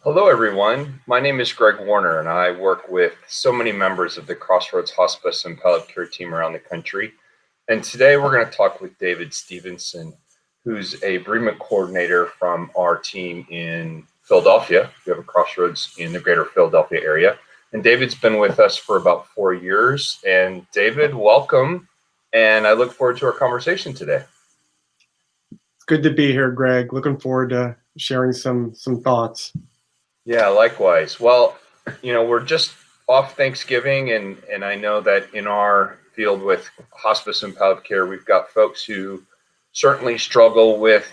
Hello, everyone. My name is Greg Warner, and I work with so many members of the Crossroads Hospice and Palliative Care team around the country. And today we're going to talk with David Stevenson, who's a bereavement coordinator from our team in Philadelphia. We have a Crossroads in the greater Philadelphia area. And David's been with us for about 4 years. And David, welcome. And I look forward to our conversation today. It's good to be here, Greg. Looking forward to sharing some thoughts. Yeah, likewise. Well, we're just off Thanksgiving, and I know that in our field with hospice and palliative care, we've got folks who certainly struggle with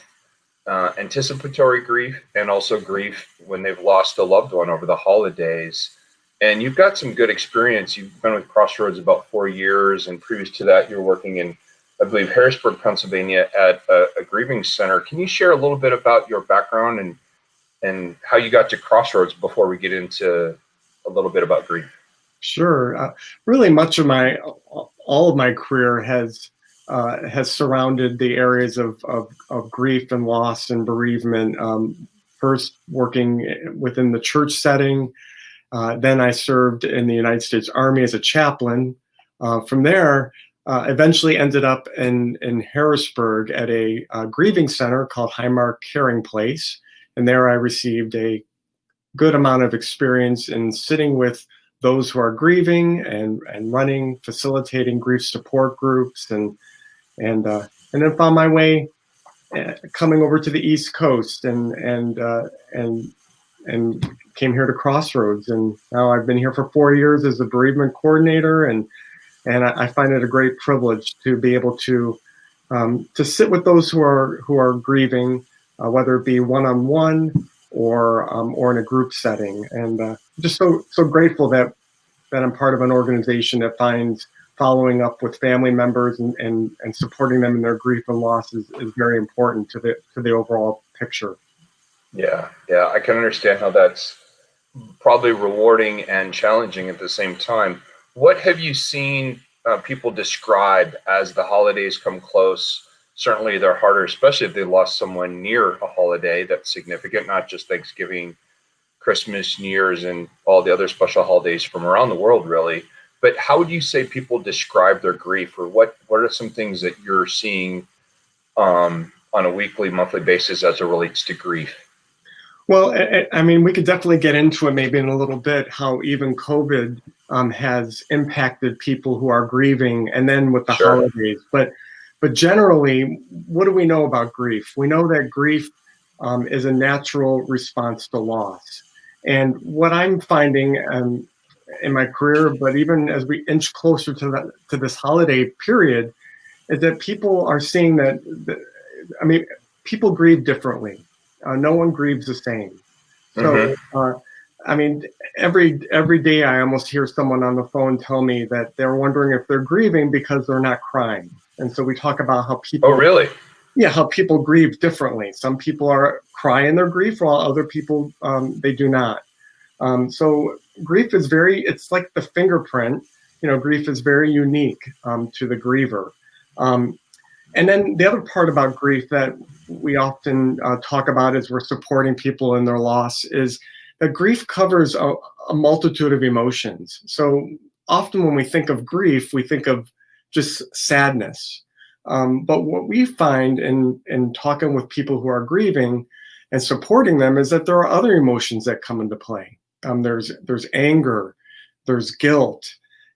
anticipatory grief and also grief when they've lost a loved one over the holidays. And you've got some good experience. You've been with Crossroads about 4 years, and previous to that, you were working in, I believe, Harrisburg, Pennsylvania at a grieving center. Can you share a little bit about your background and how you got to Crossroads before we get into a little bit about grief? Sure. Really, all of my career has surrounded the areas of grief and loss and bereavement. First, working within the church setting. Then I served in the United States Army as a chaplain. From there, eventually ended up in Harrisburg at a grieving center called Highmark Caring Place. And there I received a good amount of experience in sitting with those who are grieving and running, facilitating grief support groups, and then found my way coming over to the East Coast and came here to Crossroads. And now I've been here for 4 years as a bereavement coordinator, and I find it a great privilege to be able to sit with those who are grieving. Whether it be one-on-one or in a group setting, and just so grateful that I'm part of an organization that finds following up with family members and supporting them in their grief and loss is very important to the overall picture. Yeah, I can understand how that's probably rewarding and challenging at the same time. What have you seen people describe as the holidays come close? Certainly they're harder, especially if they lost someone near a holiday that's significant, not just Thanksgiving, Christmas, New Year's, and all the other special holidays from around the world, really. But how would you say people describe their grief, or what are some things that you're seeing on a weekly, monthly basis as it relates to grief? Well, I mean, we could definitely get into it maybe in a little bit, how even COVID has impacted people who are grieving, and then with the Sure. holidays. But generally, what do we know about grief? We know that grief is a natural response to loss. And what I'm finding in my career, but even as we inch closer to this holiday period, is that people are seeing that, people grieve differently. No one grieves the same. So, every day I almost hear someone on the phone tell me that they're wondering if they're grieving because they're not crying. And so we talk about how people— Oh, really? Yeah, how people grieve differently. Some people cry in their grief, while other people, they do not. So grief is it's like the fingerprint. Grief is very unique to the griever. And then the other part about grief that we often talk about as we're supporting people in their loss is that grief covers a multitude of emotions. So often when we think of grief, we think of just sadness. But what we find in talking with people who are grieving and supporting them is that there are other emotions that come into play. There's anger, there's guilt,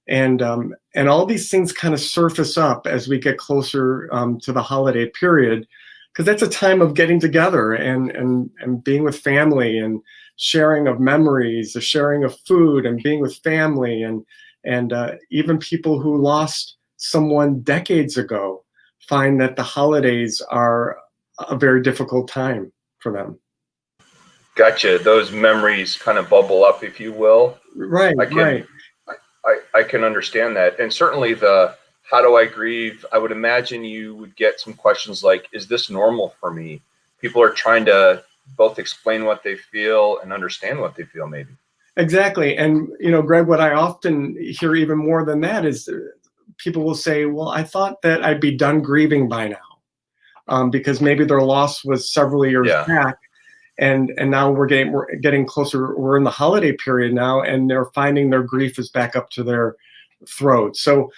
and all these things kind of surface up as we get closer to the holiday period, because that's a time of getting together and being with family and sharing of memories, the sharing of food and being with family, and even people who lost someone decades ago find that the holidays are a very difficult time for them. Gotcha. Those memories kind of bubble up, if you will. Right. I can understand that. And certainly the how do I grieve? I would imagine you would get some questions like, is this normal for me? People are trying to both explain what they feel and understand what they feel, maybe. Exactly. And, Greg, what I often hear even more than that is people will say, well, I thought that I'd be done grieving by now, because maybe their loss was several years Yeah. back. And now we're getting closer. We're in the holiday period now, and they're finding their grief is back up to their throat. So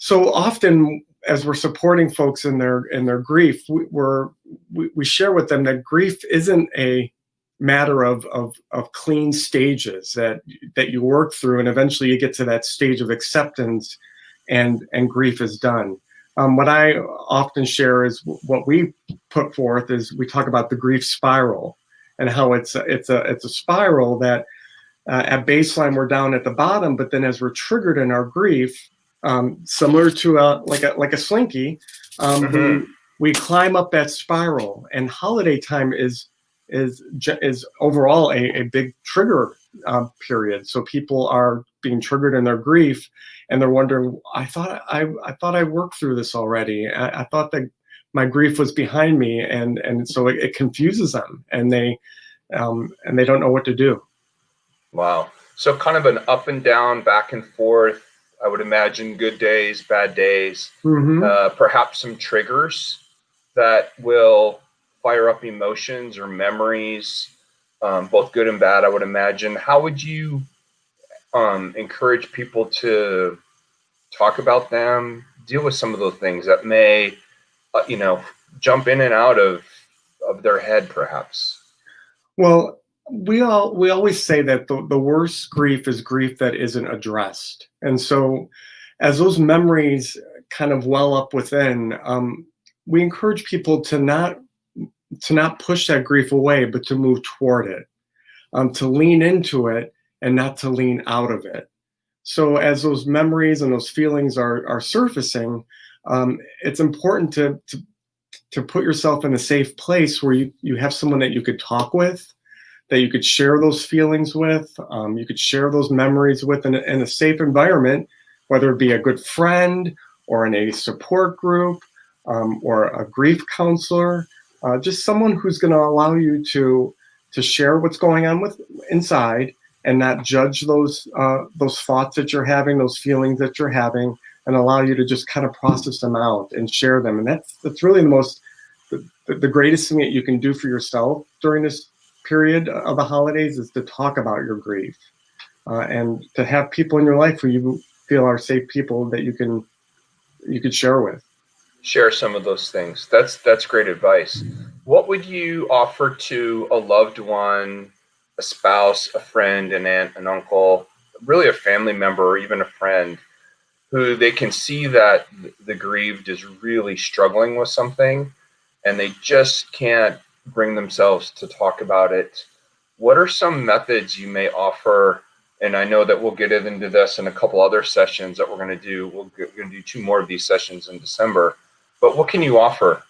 often, as we're supporting folks in their grief, we share with them that grief isn't a matter of clean stages that you work through, and eventually you get to that stage of acceptance, and grief is done. What I often share is what we put forth is we talk about the grief spiral, and how it's a spiral that at baseline we're down at the bottom, but then as we're triggered in our grief, similar to like a slinky, we climb up that spiral. And holiday time is overall a big trigger period. So people are being triggered in their grief, and they're wondering, I thought I worked through this already. I thought that my grief was behind me, and so it confuses them, and they don't know what to do. Wow. So kind of an up and down, back and forth. I would imagine good days, bad days, perhaps some triggers that will fire up emotions or memories, both good and bad, I would imagine. How would you encourage people to talk about them, deal with some of those things that may, jump in and out of their head, perhaps? Well, we always say that the worst grief is grief that isn't addressed. And so as those memories kind of well up within, we encourage people to not push that grief away, but to move toward it, to lean into it and not to lean out of it. So as those memories and those feelings are surfacing, it's important to put yourself in a safe place where you have someone that you could talk with, that you could share those feelings with, you could share those memories with in a safe environment, whether it be a good friend or in a support group, or a grief counselor, just someone who's going to allow you to share what's going on inside, and not judge those thoughts that you're having, those feelings that you're having, and allow you to just kind of process them out and share them. And that's really the greatest thing that you can do for yourself during this period of the holidays, is to talk about your grief, and to have people in your life who you feel are safe people that you could share with. Share some of those things. That's great advice. What would you offer to a loved one, a spouse, a friend, an aunt, an uncle, really a family member, or even a friend, who they can see that the grieved is really struggling with something and they just can't bring themselves to talk about it? What are some methods you may offer? And I know that we'll get into this in a couple other sessions that we're going to do. We're going to do 2 more of these sessions in December. But what can you offer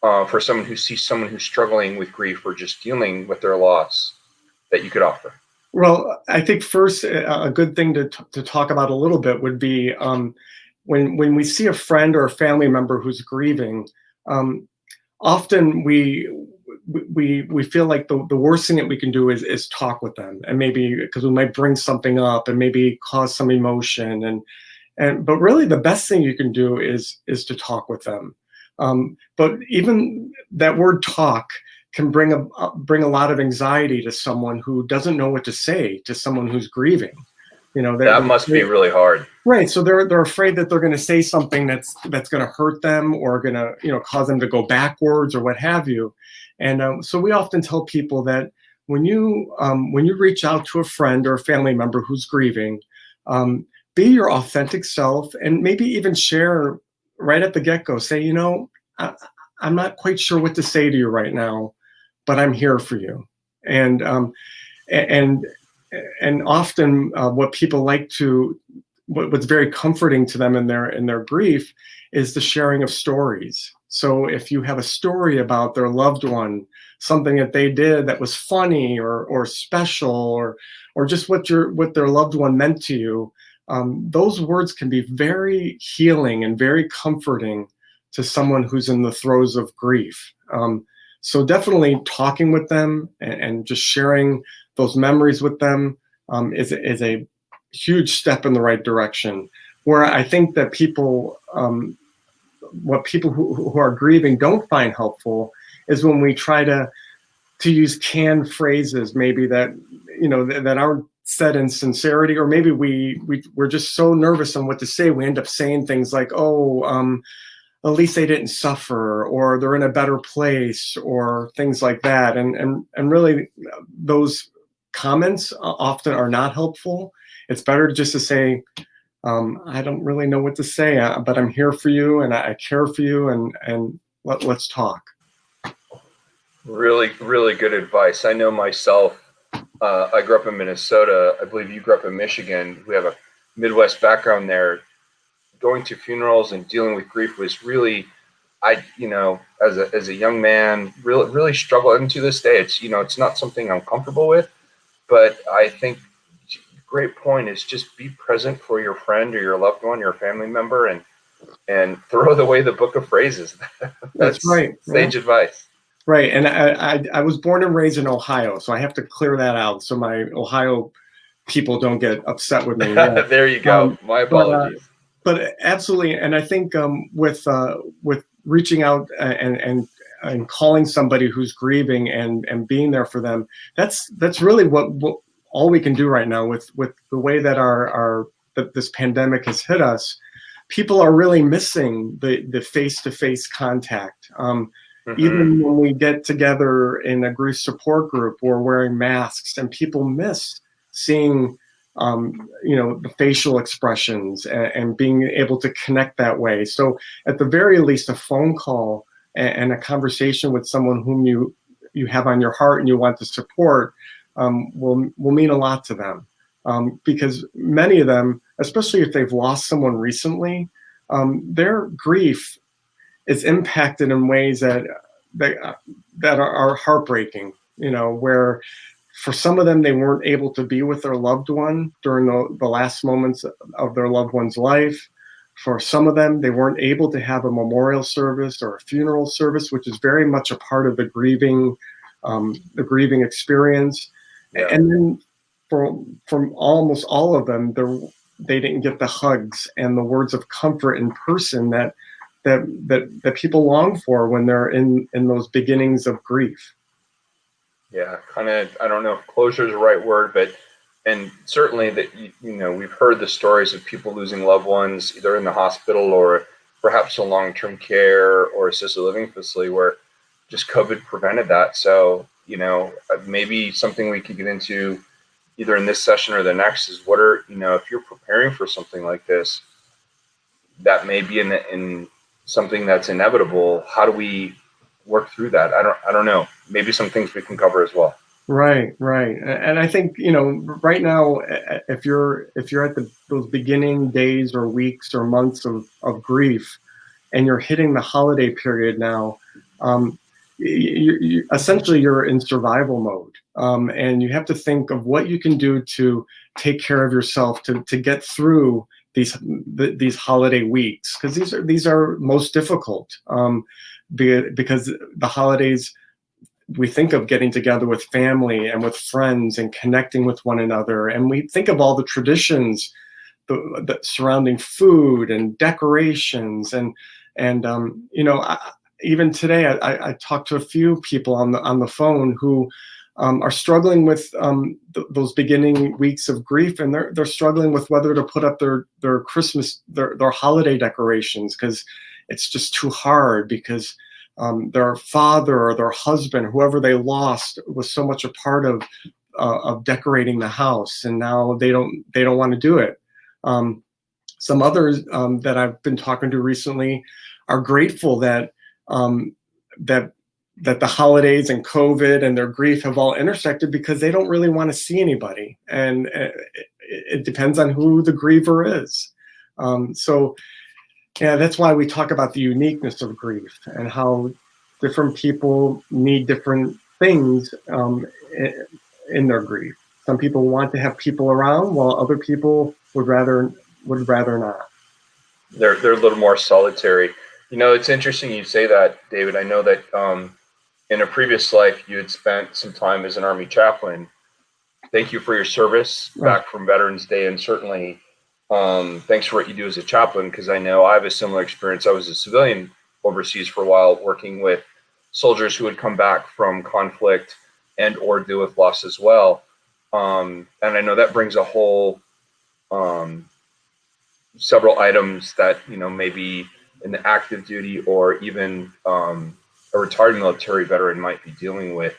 for someone who sees someone who's struggling with grief or just dealing with their loss that you could offer? Well, I think first a good thing to talk about a little bit would be, when we see a friend or a family member who's grieving, often we feel like the worst thing that we can do is talk with them, and maybe because we might bring something up and maybe cause some emotion, but really the best thing you can do is to talk with them. But even that word talk can bring a lot of anxiety to someone who doesn't know what to say to someone who's grieving. That must be really hard. Right. So they're afraid that they're going to say something that's going to hurt them, or going to cause them to go backwards, or what have you. And so we often tell people that when you reach out to a friend or a family member who's grieving, be your authentic self, and maybe even share right at the get-go. Say, I'm not quite sure what to say to you right now, but I'm here for you. And often what people like to, what's very comforting to them in their grief, is the sharing of stories. So if you have a story about their loved one, something that they did that was funny or special, or just what their loved one meant to you, those words can be very healing and very comforting to someone who's in the throes of grief. So definitely talking with them and just sharing those memories with them, is a huge step in the right direction. Where I think that people, what people who are grieving don't find helpful is when we try to use canned phrases, maybe that that aren't said in sincerity, or maybe we're just so nervous on what to say, we end up saying things like, "Oh, at least they didn't suffer," or "they're in a better place," or things like that. And really, those comments often are not helpful. It's better just to say, "I don't really know what to say, but I'm here for you, and I care for you, and let's talk." Really, really good advice. I know myself, I grew up in Minnesota. I believe you grew up in Michigan. We have a Midwest background there. Going to funerals and dealing with grief was really, as a young man, really struggled. And to this day, it's not something I'm comfortable with. But I think great point is just be present for your friend or your loved one, your family member, and throw away the book of phrases. That's right. Sage advice. Right, and I was born and raised in Ohio, so I have to clear that out so my Ohio people don't get upset with me. Yeah. There you go. My apologies. But absolutely, and I think with reaching out and calling somebody who's grieving and being there for them, that's really what all we can do right now with the way that this pandemic has hit us. People are really missing the face-to-face contact. Even when we get together in a grief support group, we're wearing masks, and people miss seeing, the facial expressions and being able to connect that way. So at the very least, a phone call and a conversation with someone whom you have on your heart and you want to support will mean a lot to them. Because many of them, especially if they've lost someone recently, their grief is impacted in ways that are heartbreaking. Where for some of them they weren't able to be with their loved one during the last moments of their loved one's life. For some of them, they weren't able to have a memorial service or a funeral service, which is very much a part of the grieving experience. Yeah. And then from almost all of them, they didn't get the hugs and the words of comfort in person that people long for when they're in those beginnings of grief. Yeah, kind of. I don't know if closure is the right word, and certainly that we've heard the stories of people losing loved ones either in the hospital or perhaps a long-term care or assisted living facility where just COVID prevented that. So maybe something we could get into either in this session or the next is what are if you're preparing for something like this, that may be in something that's inevitable. How do we work through that? I don't know. Maybe some things we can cover as well. Right. And I think, right now, if you're at those beginning days or weeks or months of grief, and you're hitting the holiday period now, essentially you're in survival mode. And you have to think of what you can do to take care of yourself to get through these holiday weeks, because these are most difficult, because the holidays, we think of getting together with family and with friends and connecting with one another, and we think of all the traditions the surrounding food and decorations and even today I talked to a few people on the phone who are struggling with those beginning weeks of grief, and they're struggling with whether to put up their Christmas, their holiday decorations, because it's just too hard, because their father or their husband, whoever they lost, was so much a part of decorating the house, and now they don't want to do it. Some others that I've been talking to recently are grateful that the holidays and COVID and their grief have all intersected, because they don't really want to see anybody. And it depends on who the griever is. So yeah, that's why we talk about the uniqueness of grief and how different people need different things in their grief. Some people want to have people around, while other people would rather not. They're a little more solitary. It's interesting you say that, David. I know that in a previous life you had spent some time as an Army chaplain, thank you for your service back from Veterans Day, and certainly thanks for what you do as a chaplain, because I know I have a similar experience. I was a civilian overseas for a while, working with soldiers who would come back from conflict and or deal with loss as well. And I know that brings a whole several items that, maybe an active duty or even a retired military veteran might be dealing with.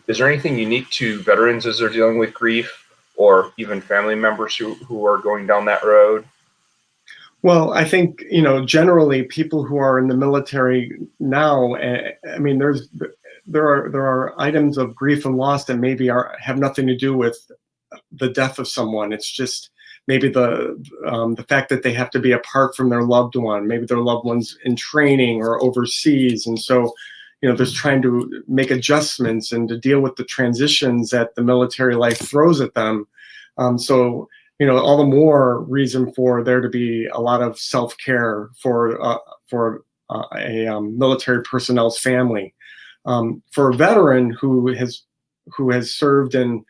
Is there anything unique to veterans as they're dealing with grief, or even family members who are going down that road? Well, I think, generally people who are in the military now, I mean, there are items of grief and loss that maybe have nothing to do with the death of someone. It's just maybe the fact that they have to be apart from their loved one. Maybe their loved one's in training or overseas, and so there's trying to make adjustments and to deal with the transitions that the military life throws at them. So all the more reason for there to be a lot of self-care for a military personnel's family. For a veteran who has served in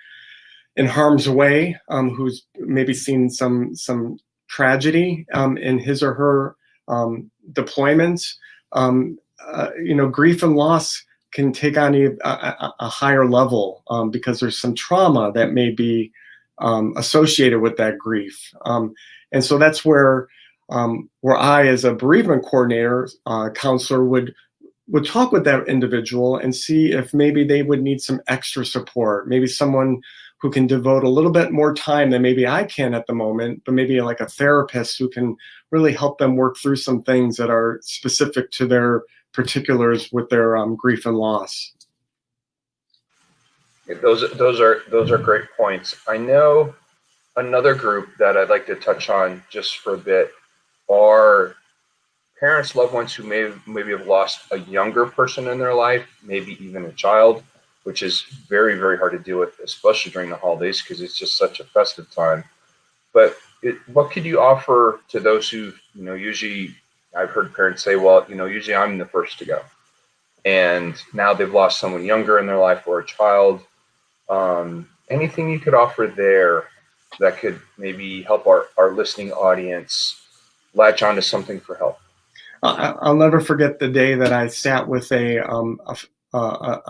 harm's way, who's maybe seen some tragedy in his or her deployments, grief and loss can take on a higher level because there's some trauma that may be associated with that grief. And so that's where I, as a bereavement coordinator, counselor, would talk with that individual and see if maybe they would need some extra support, maybe someone who can devote a little bit more time than maybe I can at the moment, but maybe like a therapist who can really help them work through some things that are specific to their particulars with their grief and loss. Those are great points. I know another group that I'd like to touch on just for a bit are parents, loved ones who maybe have lost a younger person in their life, maybe even a child, which is very, very hard to deal with, especially during the holidays, because it's just such a festive time. But what could you offer to those who, usually I've heard parents say, well, usually I'm the first to go, and now they've lost someone younger in their life or a child. Anything you could offer there that could maybe help our listening audience latch onto something for help? I'll never forget the day that I sat with a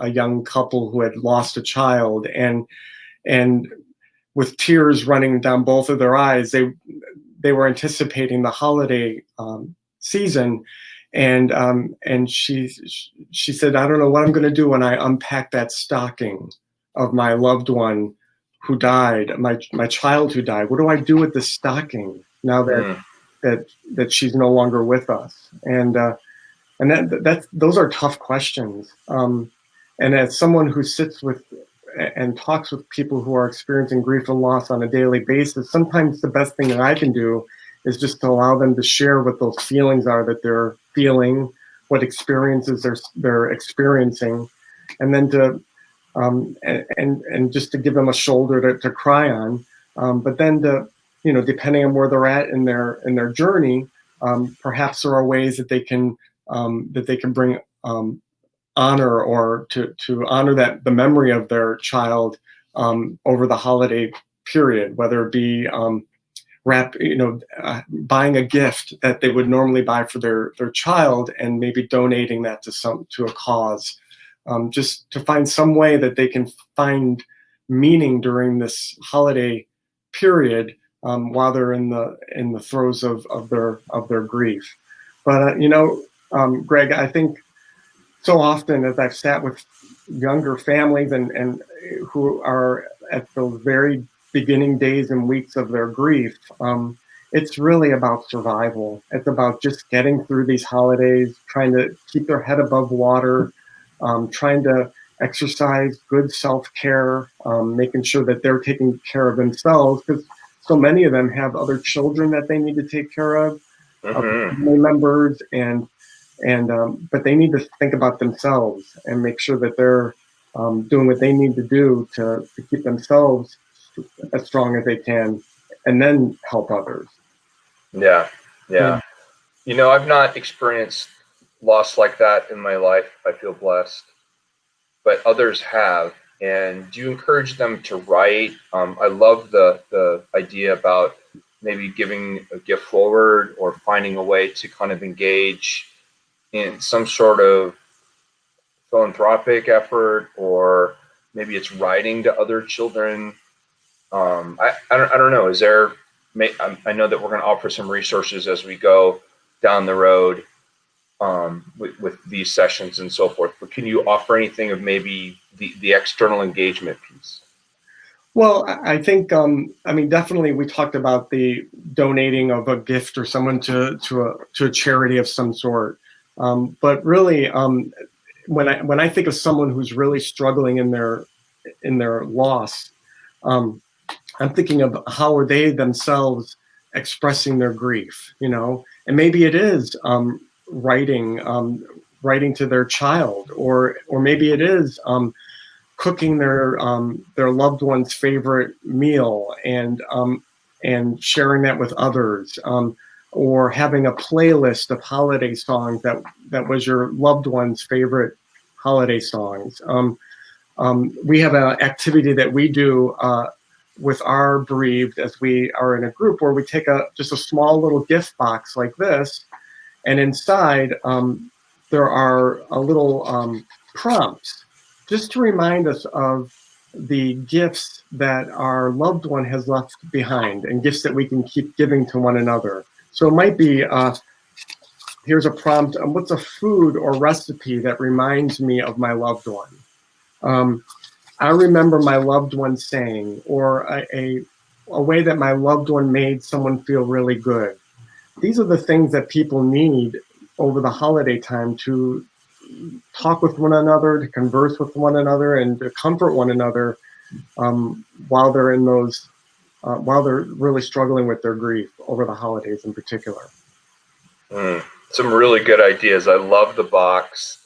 young couple who had lost a child, and with tears running down both of their eyes, they were anticipating the holiday season, and she said, "I don't know what I'm going to do when I unpack that stocking of my loved one who died, my child who died. What do I do with the stocking now that she's no longer with us?" And those are tough questions. And as someone who sits with and talks with people who are experiencing grief and loss on a daily basis, sometimes the best thing that I can do is just to allow them to share what those feelings are that they're feeling, what experiences they're experiencing, and then to and just to give them a shoulder to cry on. But then to, depending on where they're at in their journey, perhaps there are ways that they can bring honor, or to honor the memory of their child over the holiday period, whether it be buying a gift that they would normally buy for their child and maybe donating that to a cause, just to find some way that they can find meaning during this holiday period while they're in the throes of their grief. But Greg, I think so often as I've sat with younger families and who are at those very beginning days and weeks of their grief, it's really about survival. It's about just getting through these holidays, trying to keep their head above water, trying to exercise good self-care, making sure that they're taking care of themselves, because so many of them have other children that they need to take care of, family members, but they need to think about themselves and make sure that they're doing what they need to do to keep themselves as strong as they can, and then help others. Yeah. I've not experienced loss like that in my life. I feel blessed, but others have. And do you encourage them to write? I love the idea about maybe giving a gift forward or finding a way to kind of engage in some sort of philanthropic effort, or maybe it's writing to other children. I don't know. Is there? I know that we're going to offer some resources as we go down the road with these sessions and so forth. But can you offer anything of maybe the external engagement piece? Well, I think, I mean, definitely we talked about the donating of a gift or someone to a charity of some sort. But really, when I think of someone who's really struggling in their loss, I'm thinking of how are they themselves expressing their grief, and maybe it is writing, writing to their child, or maybe it is cooking their loved one's favorite meal and sharing that with others, or having a playlist of holiday songs that was your loved one's favorite holiday songs. We have an activity that we do with our bereaved, as we are in a group, where we take just a small little gift box like this, and inside there are a little prompts just to remind us of the gifts that our loved one has left behind, and gifts that we can keep giving to one another. So it might be, here's a prompt, what's a food or recipe that reminds me of my loved one? I remember my loved one saying, or a way that my loved one made someone feel really good. These are the things that people need over the holiday time to talk with one another, to converse with one another, and to comfort one another while they're in those, while they're really struggling with their grief over the holidays in particular. Some really good ideas. I love the box,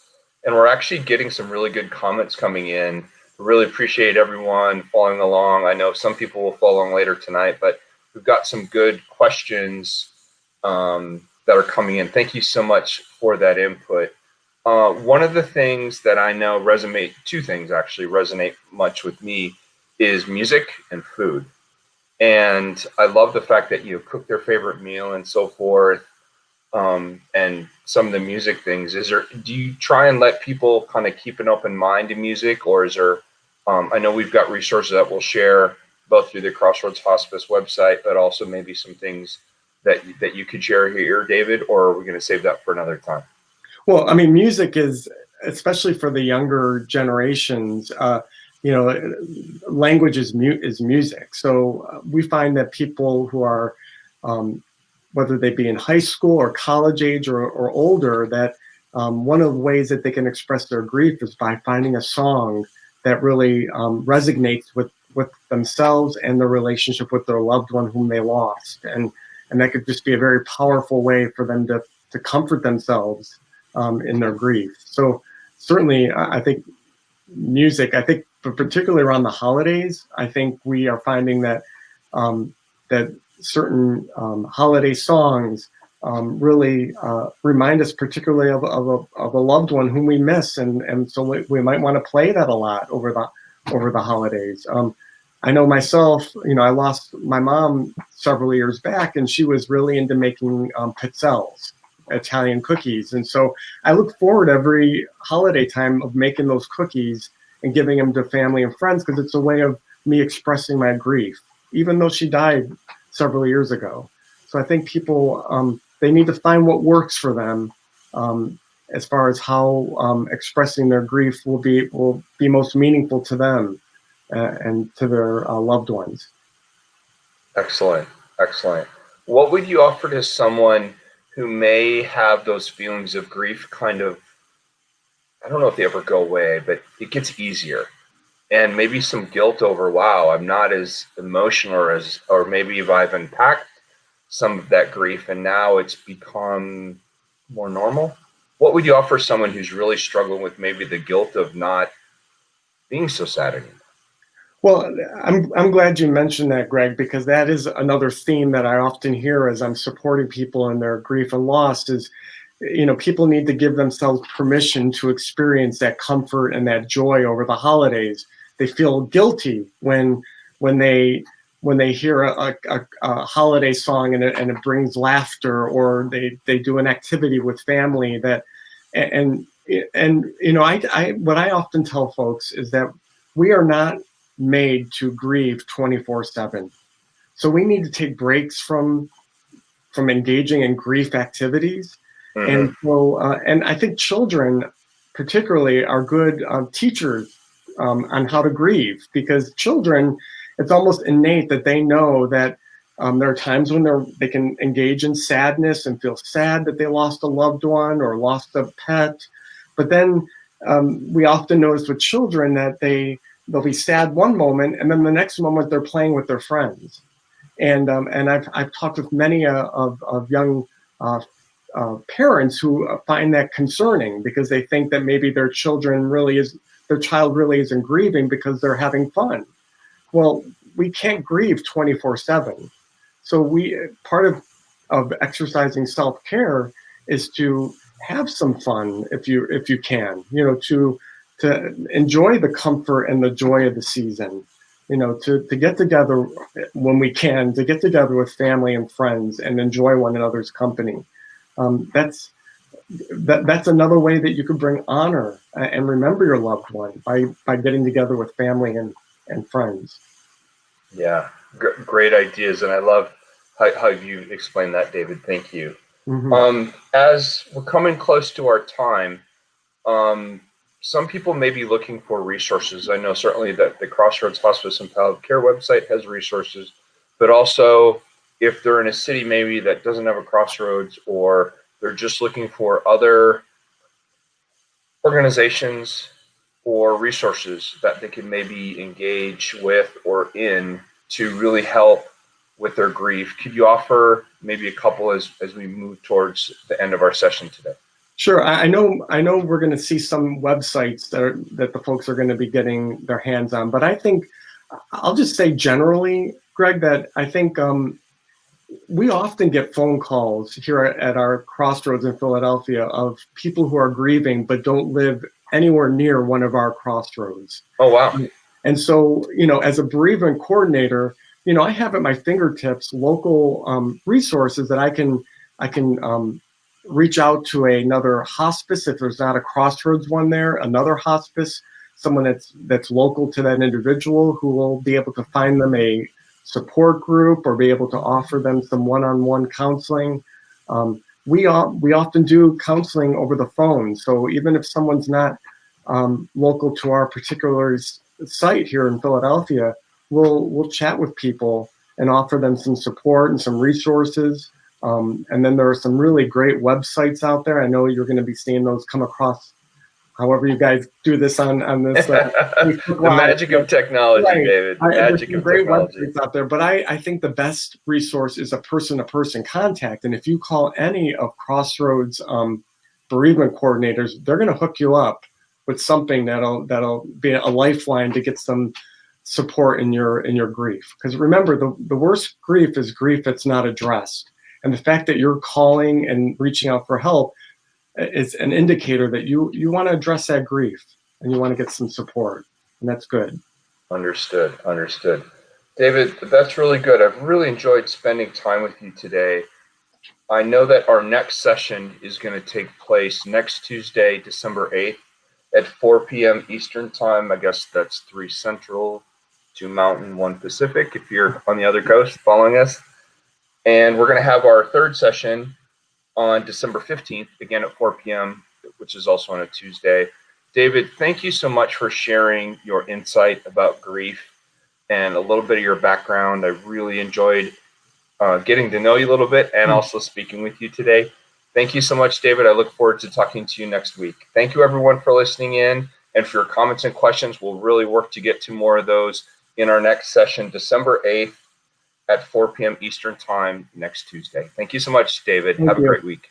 and we're actually getting some really good comments coming in. Really appreciate everyone following along. I know some people will follow along later tonight, but we've got some good questions that are coming in. Thank you so much for that input. One of the things that I know two things actually resonate much with me is music and food. And I love the fact that you cook their favorite meal and so forth. And some of the music things, do you try and let people kind of keep an open mind to music, or is there, I know we've got resources that we'll share both through the Crossroads Hospice website, but also maybe some things that you could share here, David, or are we going to save that for another time? Well, I mean, music is, especially for the younger generations, language is music. So we find that people who are, whether they be in high school or college age or older, that one of the ways that they can express their grief is by finding a song that really resonates with themselves and their relationship with their loved one whom they lost. And that could just be a very powerful way for them to comfort themselves in their grief. So certainly, I think music, but particularly around the holidays, I think we are finding that that certain holiday songs really remind us particularly of a loved one whom we miss, and so we might want to play that a lot over the holidays. I know myself, I lost my mom several years back, and she was really into making pizzelles, Italian cookies, and so I look forward every holiday time of making those cookies and giving them to family and friends, because it's a way of me expressing my grief, even though she died several years ago. So I think people, they need to find what works for them as far as how expressing their grief will be most meaningful to them and to their loved ones. Excellent. What would you offer to someone who may have those feelings of grief kind of, I don't know if they ever go away, but it gets easier? And maybe some guilt over, wow, I'm not as emotional or maybe if I've unpacked some of that grief and now it's become more normal. What would you offer someone who's really struggling with maybe the guilt of not being so sad anymore? Well, I'm glad you mentioned that, Greg, because that is another theme that I often hear as I'm supporting people in their grief and loss is, people need to give themselves permission to experience that comfort and that joy over the holidays feel guilty when they hear a holiday song and it brings laughter, or they do an activity with family that, and what I often tell folks is that we are not made to grieve 24/7. So we need to take breaks from engaging in grief activities. And so, and I think children particularly are good teachers on how to grieve, because children, it's almost innate that they know that there are times when they can engage in sadness and feel sad that they lost a loved one or lost a pet. But then we often notice with children that they'll be sad one moment, and then the next moment they're playing with their friends. And I've talked with many of young parents who find that concerning, because they think that maybe their child really isn't grieving because they're having fun. Well, we can't grieve 24/7. So part of exercising self-care is to have some fun if you can, to enjoy the comfort and the joy of the season. To get together when we can, to get together with family and friends and enjoy one another's company. That's another way that you could bring honor and remember your loved one, by getting together with family and friends. Yeah, great ideas, and I love how you explained that, David. Thank you. As we're coming close to our time, some people may be looking for resources. I know certainly that the Crossroads Hospice and Palliative Care website has resources, but also if they're in a city maybe that doesn't have a Crossroads, or they're just looking for other organizations or resources that they can maybe engage with or in to really help with their grief, could you offer maybe a couple as we move towards the end of our session today? Sure. I know we're going to see some websites that the folks are going to be getting their hands on, but I think I'll just say generally, Greg, that I think we often get phone calls here at our Crossroads in Philadelphia of people who are grieving but don't live anywhere near one of our Crossroads. Oh, wow. And so, as a bereavement coordinator, I have at my fingertips local resources that I can reach out to another hospice if there's not a Crossroads one there, another hospice, someone that's local to that individual, who will be able to find them a support group or be able to offer them some one-on-one counseling. We often do counseling over the phone, so even if someone's not local to our particular site here in Philadelphia, we'll chat with people and offer them some support and some resources. And then there are some really great websites out there. I know you're going to be seeing those come across, however you guys do this on this. The magic of technology, right. David. Magic of great technology. Websites out there, but I think the best resource is a person-to-person contact. And if you call any of Crossroads bereavement coordinators, they're going to hook you up with something that'll be a lifeline to get some support in your grief. Because remember, the worst grief is grief that's not addressed. And the fact that you're calling and reaching out for help is an indicator that you want to address that grief and you want to get some support. And that's good. Understood. David, that's really good. I've really enjoyed spending time with you today. I know that our next session is going to take place next Tuesday, December 8th at 4 p.m. Eastern Time. I guess that's 3 Central, 2 Mountain, 1 Pacific, if you're on the other coast following us. And we're going to have our third session on December 15th, again at 4 p.m., which is also on a Tuesday. David, thank you so much for sharing your insight about grief and a little bit of your background. I really enjoyed getting to know you a little bit and also speaking with you today. Thank you so much, David. I look forward to talking to you next week. Thank you, everyone, for listening in and for your comments and questions. We'll really work to get to more of those in our next session, December 8th. At 4 p.m. Eastern Time next Tuesday. Thank you so much, David. Have a great week.